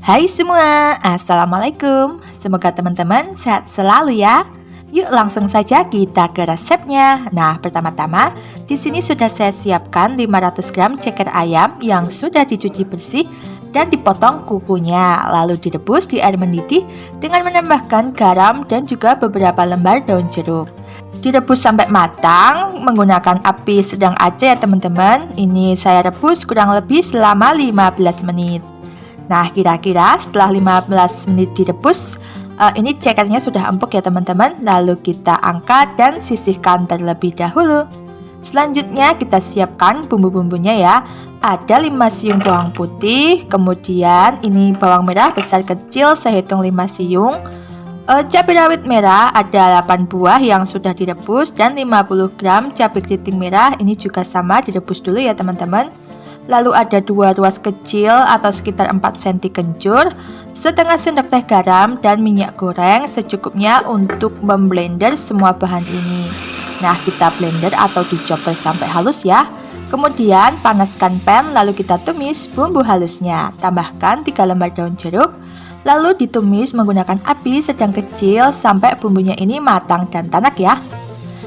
Hai semua, Assalamualaikum. Semoga teman-teman sehat selalu ya. Yuk langsung saja kita ke resepnya. Nah, pertama-tama di sini sudah saya siapkan 500 gram ceker ayam yang sudah dicuci bersih dan dipotong kukunya, lalu direbus di air mendidih dengan menambahkan garam dan juga beberapa lembar daun jeruk. Direbus sampai matang menggunakan api sedang aja ya teman-teman. Ini saya rebus kurang lebih selama 15 menit. Nah, kira-kira setelah 15 menit direbus, ini cekernya sudah empuk ya teman-teman. Lalu kita angkat dan sisihkan terlebih dahulu. Selanjutnya kita siapkan bumbu-bumbunya ya. Ada 5 siung bawang putih, kemudian ini bawang merah besar kecil saya hitung 5 siung. Cabai rawit merah ada 8 buah yang sudah direbus dan 50 gram cabai keriting merah ini juga sama direbus dulu ya teman-teman. Lalu ada 2 ruas kecil atau sekitar 4 cm kencur, setengah sendok teh garam dan minyak goreng secukupnya untuk memblender semua bahan ini. Nah, kita blender atau dichopper sampai halus ya. Kemudian panaskan pan lalu kita tumis bumbu halusnya. Tambahkan 3 lembar daun jeruk, lalu ditumis menggunakan api sedang kecil sampai bumbunya ini matang dan tanak ya.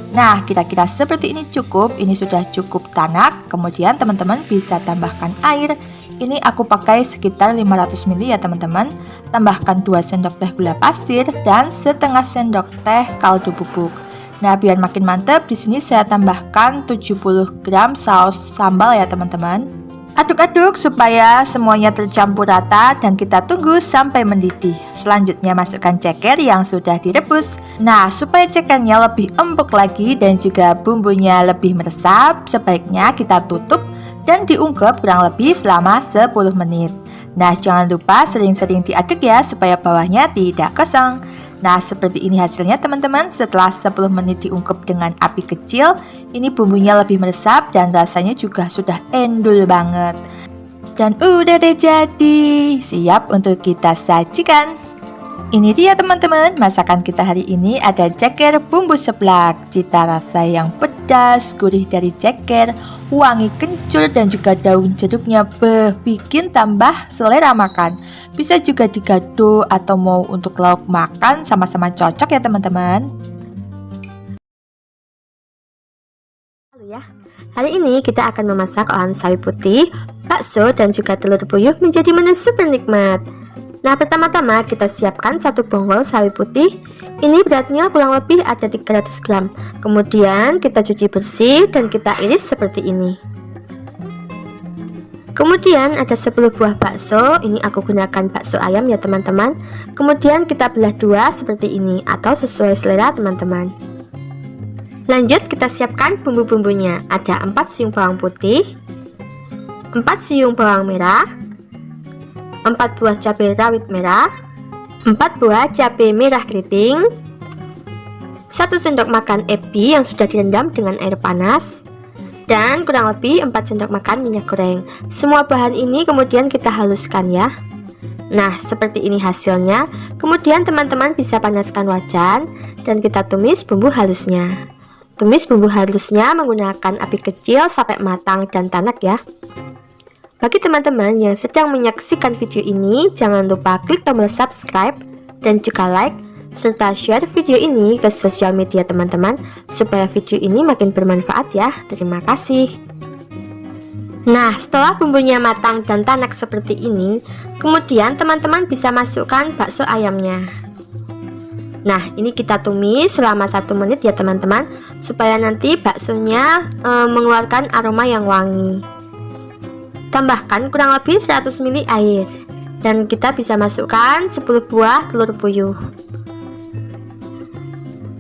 Nah, kira-kira seperti ini cukup. Ini sudah cukup tanak. Kemudian teman-teman bisa tambahkan air. Ini aku pakai sekitar 500 ml ya teman-teman. Tambahkan 2 sendok teh gula pasir dan setengah sendok teh kaldu bubuk. Nah, biar makin mantap, di sini saya tambahkan 70 gram saus sambal ya teman-teman. Aduk-aduk supaya semuanya tercampur rata dan kita tunggu sampai mendidih. Selanjutnya masukkan ceker yang sudah direbus. Nah, supaya cekernya lebih empuk lagi dan juga bumbunya lebih meresap, sebaiknya kita tutup dan diungkep kurang lebih selama 10 menit. Nah, jangan lupa sering-sering diaduk ya supaya bawahnya tidak kosong. Nah, seperti ini hasilnya teman-teman. Setelah 10 menit diungkep dengan api kecil, ini bumbunya lebih meresap dan rasanya juga sudah endul banget. Dan udah deh jadi, siap untuk kita sajikan. Ini dia teman-teman, masakan kita hari ini ada ceker bumbu seblak. Cita rasa yang pedas, gurih dari ceker, wangi kencur dan juga daun jeruknya bikin tambah selera makan. Bisa juga digado atau mau untuk lauk makan sama-sama cocok ya teman-teman. Hari ini kita akan memasak olahan sawi putih, bakso dan juga telur puyuh menjadi menu super nikmat. Nah, pertama-tama kita siapkan 1 bonggol sawi putih. Ini beratnya kurang lebih ada 300 gram. Kemudian kita cuci bersih dan kita iris seperti ini. Kemudian ada 10 buah bakso. Ini aku gunakan bakso ayam ya teman-teman. Kemudian kita belah 2 seperti ini atau sesuai selera teman-teman. Lanjut kita siapkan bumbu-bumbunya. Ada 4 siung bawang putih, 4 siung bawang merah, 4 buah cabai rawit merah, 4 buah cabai merah keriting, 1 sendok makan ebi yang sudah direndam dengan air panas, dan kurang lebih 4 sendok makan minyak goreng. Semua bahan ini kemudian kita haluskan ya. Nah, seperti ini hasilnya. Kemudian teman-teman bisa panaskan wajan dan kita tumis bumbu halusnya. Tumis bumbu halusnya menggunakan api kecil sampai matang dan tanak ya. Bagi teman-teman yang sedang menyaksikan video ini, jangan lupa klik tombol subscribe dan juga like, serta share video ini ke sosial media teman-teman, supaya video ini makin bermanfaat ya. Terima kasih. Nah, setelah bumbunya matang dan tanak seperti ini, kemudian teman-teman bisa masukkan bakso ayamnya. Nah, ini kita tumis selama 1 menit ya teman-teman, supaya nanti baksonya mengeluarkan aroma yang wangi. Tambahkan kurang lebih 100 ml air dan kita bisa masukkan 10 buah telur puyuh.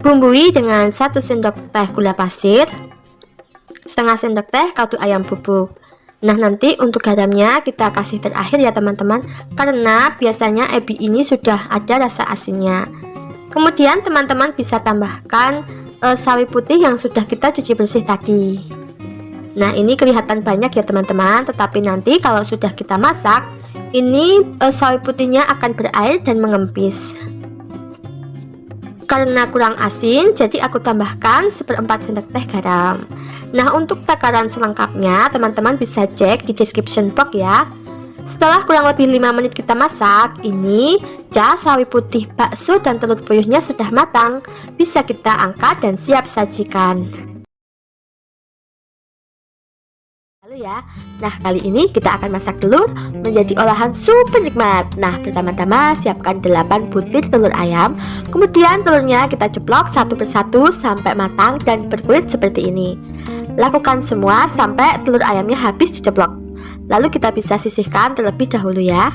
Bumbui dengan 1 sendok teh gula pasir, setengah sendok teh kaldu ayam bubuk. Nah, nanti untuk garamnya kita kasih terakhir ya teman-teman, karena biasanya ebi ini sudah ada rasa asinnya. Kemudian teman-teman bisa tambahkan sawi putih yang sudah kita cuci bersih tadi. Nah, ini kelihatan banyak ya teman-teman, tetapi nanti kalau sudah kita masak, ini sawi putihnya akan berair dan mengempis. Karena kurang asin, jadi aku tambahkan 1/4 sendok teh garam. Nah, untuk takaran selengkapnya teman-teman bisa cek di description box ya. Setelah kurang lebih 5 menit kita masak, ini sawi putih, bakso, dan telur puyuhnya sudah matang. Bisa kita angkat dan siap sajikan. Lalu ya, nah kali ini kita akan masak telur menjadi olahan super nikmat. Nah, pertama-tama siapkan 8 butir telur ayam. Kemudian telurnya kita ceplok satu persatu sampai matang dan berkulit seperti ini. Lakukan semua sampai telur ayamnya habis diceplok. Lalu kita bisa sisihkan terlebih dahulu ya.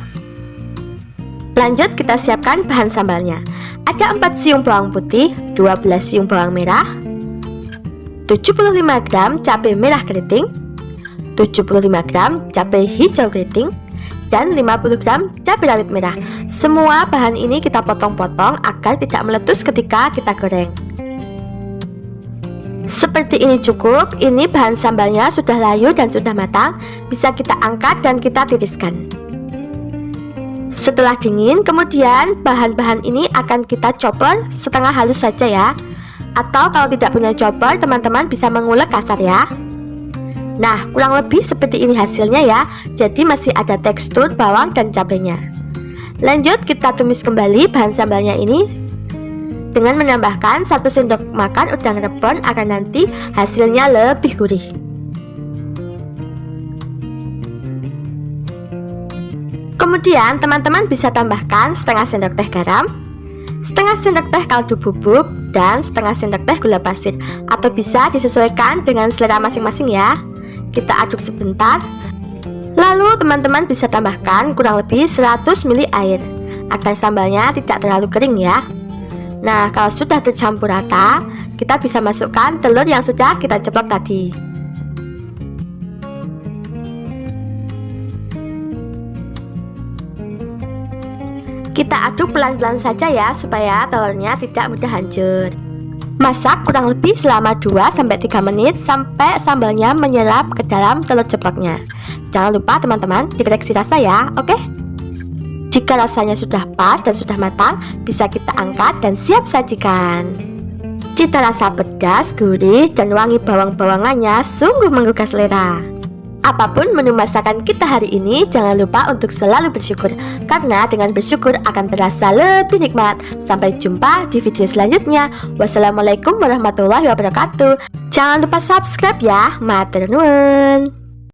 Lanjut kita siapkan bahan sambalnya. Ada 4 siung bawang putih, 12 siung bawang merah, 75 gram cabai merah keriting, 75 gram cabai hijau keriting, dan 50 gram cabai rawit merah. Semua bahan ini kita potong-potong agar tidak meletus ketika kita goreng. Seperti ini cukup. Ini bahan sambalnya sudah layu dan sudah matang. Bisa kita angkat dan kita tiriskan. Setelah dingin, kemudian bahan-bahan ini akan kita chopper setengah halus saja ya. Atau kalau tidak punya chopper, teman-teman bisa mengulek kasar ya. Nah, kurang lebih seperti ini hasilnya ya. Jadi masih ada tekstur bawang dan cabenya. Lanjut kita tumis kembali bahan sambalnya ini dengan menambahkan 1 sendok makan udang rebon agar nanti hasilnya lebih gurih. Kemudian teman-teman bisa tambahkan setengah sendok teh garam, setengah sendok teh kaldu bubuk, dan setengah sendok teh gula pasir. Atau bisa disesuaikan dengan selera masing-masing ya. Kita aduk sebentar. Lalu teman-teman bisa tambahkan kurang lebih 100 ml air agar sambalnya tidak terlalu kering ya. Nah, kalau sudah tercampur rata, kita bisa masukkan telur yang sudah kita ceplok tadi. Kita aduk pelan-pelan saja ya, supaya telurnya tidak mudah hancur. Masak kurang lebih selama 2-3 menit sampai sambalnya menyerap ke dalam telur ceploknya. Jangan lupa teman-teman dikoreksi rasa ya, oke? Jika rasanya sudah pas dan sudah matang, bisa kita angkat dan siap sajikan. Cita rasa pedas, gurih, dan wangi bawang-bawangannya sungguh menggugah selera. Apapun menu masakan kita hari ini, jangan lupa untuk selalu bersyukur. Karena dengan bersyukur akan terasa lebih nikmat. Sampai jumpa di video selanjutnya. Wassalamualaikum warahmatullahi wabarakatuh. Jangan lupa subscribe ya. Matur nuwun.